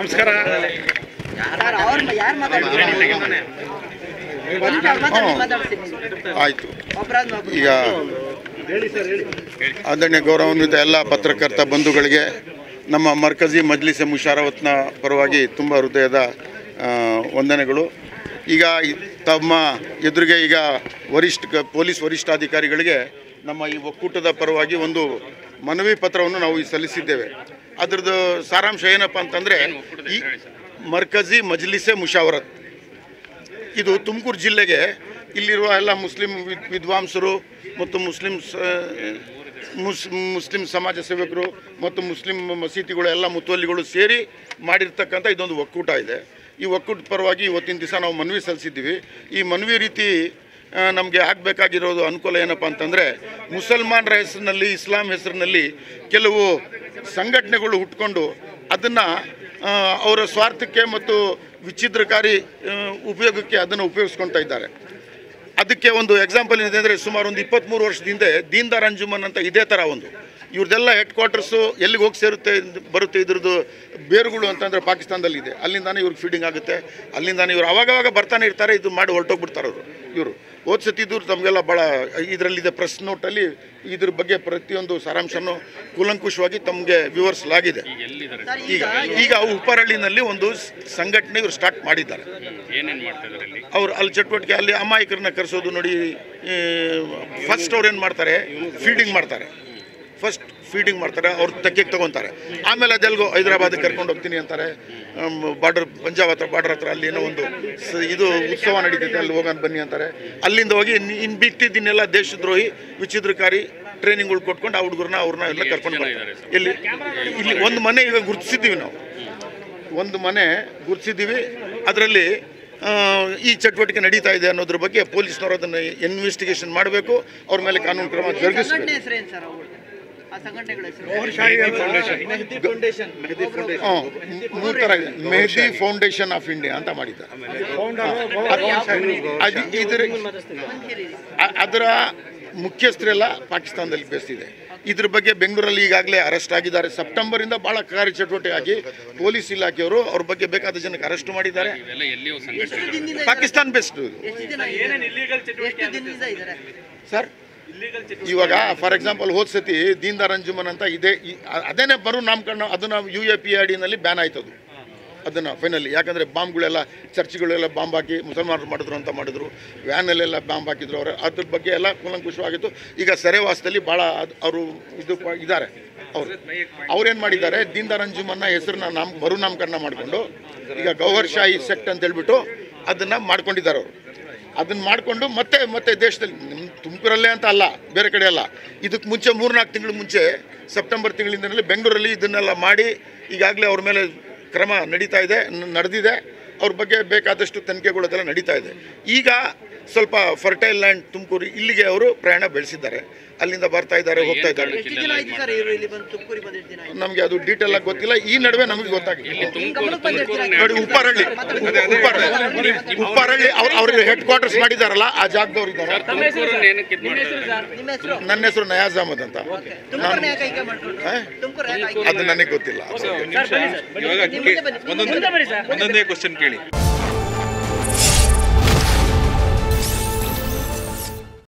ನಮಸ್ಕಾರ. ಆಯಿತು. ಈಗ ಆದರಣೀಯ ಗೌರವಾನ್ವಿತ ಎಲ್ಲ ಪತ್ರಕರ್ತ ಬಂಧುಗಳಿಗೆ ನಮ್ಮ ಮರ್ಕಜಿ ಮಜ್ಲಿಸ್ ಮುಷಾರವತ್ನ ಪರವಾಗಿ ತುಂಬ ಹೃದಯದ ವಂದನೆಗಳು. ಈಗ ತಮ್ಮ ಎದುರಿಗೆ ಈಗ ಪೊಲೀಸ್ ವರಿಷ್ಠಾಧಿಕಾರಿಗಳಿಗೆ ನಮ್ಮ ಈ ಒಕ್ಕೂಟದ ಪರವಾಗಿ ಒಂದು ಮನವಿ ಪತ್ರವನ್ನು ನಾವು ಸಲ್ಲಿಸಿದ್ದೇವೆ. ಅದರದ್ದು ಸಾರಾಂಶ ಏನಪ್ಪ ಅಂತಂದರೆ, ಈ ಮರ್ಕಜಿ ಮಜ್ಲಿಸೆ ಮುಷಾವರತ್ ಇದು ತುಮಕೂರು ಜಿಲ್ಲೆಗೆ ಇಲ್ಲಿರುವ ಎಲ್ಲ ಮುಸ್ಲಿಂ ವಿದ್ವಾಂಸರು ಮತ್ತು ಮುಸ್ಲಿಂ ಸಮಾಜ ಸೇವಕರು ಮತ್ತು ಮುಸ್ಲಿಂ ಮಸೀದಿಗಳು ಎಲ್ಲ ಮುತುವಲ್ಲಿಗಳು ಸೇರಿ ಮಾಡಿರ್ತಕ್ಕಂಥ ಇದೊಂದು ಒಕ್ಕೂಟ ಇದೆ. ಈ ಒಕ್ಕೂಟದ ಪರವಾಗಿ ಇವತ್ತಿನ ದಿವಸ ನಾವು ಮನವಿ ಸಲ್ಲಿಸಿದ್ದೀವಿ. ಈ ಮನವಿ ರೀತಿ ನಮಗೆ ಆಗಬೇಕಾಗಿರೋದು ಅನುಕೂಲ ಏನಪ್ಪ ಅಂತಂದರೆ, ಮುಸಲ್ಮಾನರ ಹೆಸರಿನಲ್ಲಿ, ಇಸ್ಲಾಂ ಹೆಸರಿನಲ್ಲಿ ಕೆಲವು ಸಂಘಟನೆಗಳು ಹುಟ್ಕೊಂಡು ಅದನ್ನು ಅವರ ಸ್ವಾರ್ಥಕ್ಕೆ ಮತ್ತು ವಿಚ್ಛಿದ್ರಕಾರಿ ಉಪಯೋಗಕ್ಕೆ ಅದನ್ನು ಉಪಯೋಗಿಸ್ಕೊಳ್ತಾ ಇದ್ದಾರೆ. ಅದಕ್ಕೆ ಒಂದು ಎಕ್ಸಾಂಪಲ್ ಏನಿದೆ ಅಂದರೆ, ಸುಮಾರು ಒಂದು 23 ವರ್ಷದ ಹಿಂದೆ ದೀನ್ದಾರ್ ಅಂಜುಮನ್ ಅಂತ ಇದೇ ಥರ ಇವ್ರದ್ದೆಲ್ಲ ಹೆಡ್ ಕ್ವಾರ್ಟರ್ಸು ಎಲ್ಲಿಗೆ ಹೋಗಿ ಬರುತ್ತೆ ಇದ್ರದ್ದು ಬೇರುಗಳು ಅಂತಂದರೆ ಪಾಕಿಸ್ತಾನದಲ್ಲಿದೆ. ಅಲ್ಲಿಂದಾನೇ ಇವ್ರಿಗೆ ಫೀಡಿಂಗ್ ಆಗುತ್ತೆ. ಅಲ್ಲಿಂದಾನೇ ಇವರು ಅವಾಗವಾಗ ಬರ್ತಾನೆ ಇರ್ತಾರೆ. ಇದು ಮಾಡಿ ಹೊರಟೋಗ್ಬಿಡ್ತಾರೆ ಇವರು. ಓದ್ಸತ್ತಿದ್ದವ್ರು ತಮಗೆಲ್ಲ ಭಾಳ ಇದರಲ್ಲಿದೆ, ಪ್ರೆಸ್ ನೋಟಲ್ಲಿ ಇದ್ರ ಬಗ್ಗೆ ಪ್ರತಿಯೊಂದು ಸಾರಾಂಶನೂ ಕೂಲಂಕುಷವಾಗಿ ತಮಗೆ ವಿವರಿಸಲಾಗಿದೆ. ಈಗ ಉಪ್ಪರಳ್ಳಿನಲ್ಲಿ ಒಂದು ಸಂಘಟನೆ ಇವರು ಸ್ಟಾರ್ಟ್ ಮಾಡಿದ್ದಾರೆ. ಅವರು ಅಲ್ಲಿ ಚಟುವಟಿಕೆ, ಅಲ್ಲಿ ಅಮಾಯಕರನ್ನ ಕರೆಸೋದು ನೋಡಿ. ಫಸ್ಟ್ ಅವ್ರು ಏನು ಮಾಡ್ತಾರೆ, ಫೀಡಿಂಗ್ ಮಾಡ್ತಾರೆ. ಅವ್ರು ತೆಗೆಗೆ ತೊಗೊತಾರೆ. ಆಮೇಲೆ ಅದೆಲ್ಗೋ ಹೈದರಾಬಾದಿಗೆ ಕರ್ಕೊಂಡು ಹೋಗ್ತೀನಿ ಅಂತಾರೆ. ಪಂಜಾಬ್ ಹತ್ರ ಬಾರ್ಡರ್ ಹತ್ರ ಅಲ್ಲಿ ಏನೋ ಒಂದು ಇದು ಉತ್ಸವ ನಡೀತೈತೆ, ಅಲ್ಲಿ ಹೋಗೋಣ ಬನ್ನಿ ಅಂತಾರೆ. ಅಲ್ಲಿಂದ ಹೋಗಿ ಇನ್ನು ಬಿಟ್ಟಿದ್ದನ್ನೆಲ್ಲ ದೇಶದ್ರೋಹಿ ವಿಚ್ಛಿದ್ರಕಾರಿ ಟ್ರೈನಿಂಗ್ಗಳು ಕೊಟ್ಕೊಂಡು ಆ ಹುಡುಗರನ್ನ ಅವ್ರನ್ನ ಎಲ್ಲ ಕರ್ಕೊಂಡು ಬರ್ತಾರೆ. ಇಲ್ಲಿ ಒಂದು ಮನೆ ಈಗ ಗುರುತಿಸಿದ್ದೀವಿ ನಾವು, ಒಂದು ಮನೆ ಗುರುತಿಸಿದ್ದೀವಿ. ಅದರಲ್ಲಿ ಈ ಚಟುವಟಿಕೆ ನಡೀತಾ ಇದೆ ಅನ್ನೋದ್ರ ಬಗ್ಗೆ ಪೊಲೀಸ್ನವರು ಅದನ್ನು ಇನ್ವೆಸ್ಟಿಗೇಷನ್ ಮಾಡಬೇಕು, ಅವ್ರ ಮೇಲೆ ಕಾನೂನು ಕ್ರಮ ಜರುಗಿಸಬೇಕು. ಮೂರು ಥರ ಇದೆ. ಮೆಹದಿ ಫೌಂಡೇಶನ್ ಆಫ್ ಇಂಡಿಯಾ ಅಂತ ಮಾಡಿದ್ದಾರೆ. ಅದರ ಮುಖ್ಯಸ್ಥರೆಲ್ಲ ಪಾಕಿಸ್ತಾನದಲ್ಲಿ ಬೇಸ್ತಿದೆ. ಇದ್ರ ಬಗ್ಗೆ ಬೆಂಗಳೂರಲ್ಲಿ ಈಗಾಗಲೇ ಅರೆಸ್ಟ್ ಆಗಿದ್ದಾರೆ. ಸೆಪ್ಟೆಂಬರಿಂದ ಭಾಳ ಕಾರ್ಯಚಟುವಟಿಕೆ ಆಗಿ ಪೊಲೀಸ್ ಇಲಾಖೆಯವರು ಅವ್ರ ಬಗ್ಗೆ ಬೇಕಾದ ಜನಕ್ಕೆ ಅರೆಸ್ಟ್ ಮಾಡಿದ್ದಾರೆ. Pakistan based sir. ಇವಾಗ ಫಾರ್ ಎಕ್ಸಾಂಪಲ್ ಹೋದ ಸತಿ ದೀನ್ದಾರ್ ಅಂಜುಮನ್ ಅಂತ ಇದೆ, ಅದೇನೇ ಬರೋ ನಾಮಕರಣ, ಅದನ್ನು UAPIDನಲ್ಲಿ ಬ್ಯಾನ್ ಆಯ್ತದು. ಅದನ್ನು ಫೈನಲಿ, ಯಾಕಂದರೆ ಬಾಂಬ್ಗಳೆಲ್ಲ ಚರ್ಚ್ಗಳೆಲ್ಲ ಬಾಂಬ್ ಹಾಕಿ ಮುಸಲ್ಮಾನರು ಮಾಡಿದ್ರು, ವ್ಯಾನಲ್ಲೆಲ್ಲ ಬಾಂಬ್ ಹಾಕಿದ್ರು. ಅವರು ಅದ್ರ ಬಗ್ಗೆ ಎಲ್ಲ ಕೂಲಂಕುಷವಾಗಿತ್ತು. ಈಗ ಸೆರೆವಾಸದಲ್ಲಿ ಭಾಳ ಅವರು ಇದ್ದಾರೆ. ಅವ್ರೇನು ಮಾಡಿದ್ದಾರೆ, ದೀನ್ದಾರ್ ಅಂಜುಮನ್ನ ಹೆಸರನ್ನ ಮರುನಾಮಕರಣ ಮಾಡಿಕೊಂಡು ಈಗ ಗೌಹರ್ ಶಾಹಿ ಸೆಕ್ಟ್ ಅಂತ ಹೇಳ್ಬಿಟ್ಟು ಅದನ್ನು ಮಾಡ್ಕೊಂಡಿದ್ದಾರೆ. ಅವರು ಅದನ್ನು ಮಾಡಿಕೊಂಡು ಮತ್ತೆ ದೇಶದಲ್ಲಿ, ತುಮಕೂರಲ್ಲೇ ಅಂತ ಅಲ್ಲ, ಬೇರೆ ಕಡೆ ಅಲ್ಲ, ಇದಕ್ಕೆ ಮುಂಚೆ 3-4 ತಿಂಗಳ ಮುಂಚೆ ಸೆಪ್ಟೆಂಬರ್ ತಿಂಗಳಿಂದಲೇ ಬೆಂಗಳೂರಲ್ಲಿ ಇದನ್ನೆಲ್ಲ ಮಾಡಿ ಈಗಾಗಲೇ ಅವ್ರ ಮೇಲೆ ಕ್ರಮ ನಡೆದಿದೆ. ಅವ್ರ ಬಗ್ಗೆ ಬೇಕಾದಷ್ಟು ತನಿಖೆಗಳು ಅದೆಲ್ಲ ನಡೀತಾ ಇದೆ. ಈಗ ಸ್ವಲ್ಪ ಫರ್ಟೈಲ್ ಲ್ಯಾಂಡ್ ತುಮಕೂರು, ಇಲ್ಲಿಗೆ ಅವರು ಪ್ರಯಾಣ ಬೆಳೆಸಿದ್ದಾರೆ. ಅಲ್ಲಿಂದ ಬರ್ತಾ ಇದ್ದಾರೆ, ಹೋಗ್ತಾ ಇದ್ದಾರೆ. ನಮಗೆ ಅದು ಡೀಟೇಲ್ ಆಗಿ ಗೊತ್ತಿಲ್ಲ. ಈ ನಡುವೆ ನಮಗೆ ಗೊತ್ತಾಗಿದೆ ನೋಡಿ, ಉಪ್ಪರಳ್ಳಿ ಅವ್ರ ಹೆಡ್ ಕ್ವಾರ್ಟರ್ಸ್ ಮಾಡಿದಾರಲ್ಲ, ಆ ಜಾಗದವ್ರು ಇದ್ದಾರೆ. ನನ್ನ ಹೆಸರು ನಯಾಜ್ ಅಹಮದ್ ಅಂತ. ಅದು ನನಗೆ ಗೊತ್ತಿಲ್ಲ. ಒಂದೊಂದೇ ಕ್ವಶನ್ ಕೇಳಿ.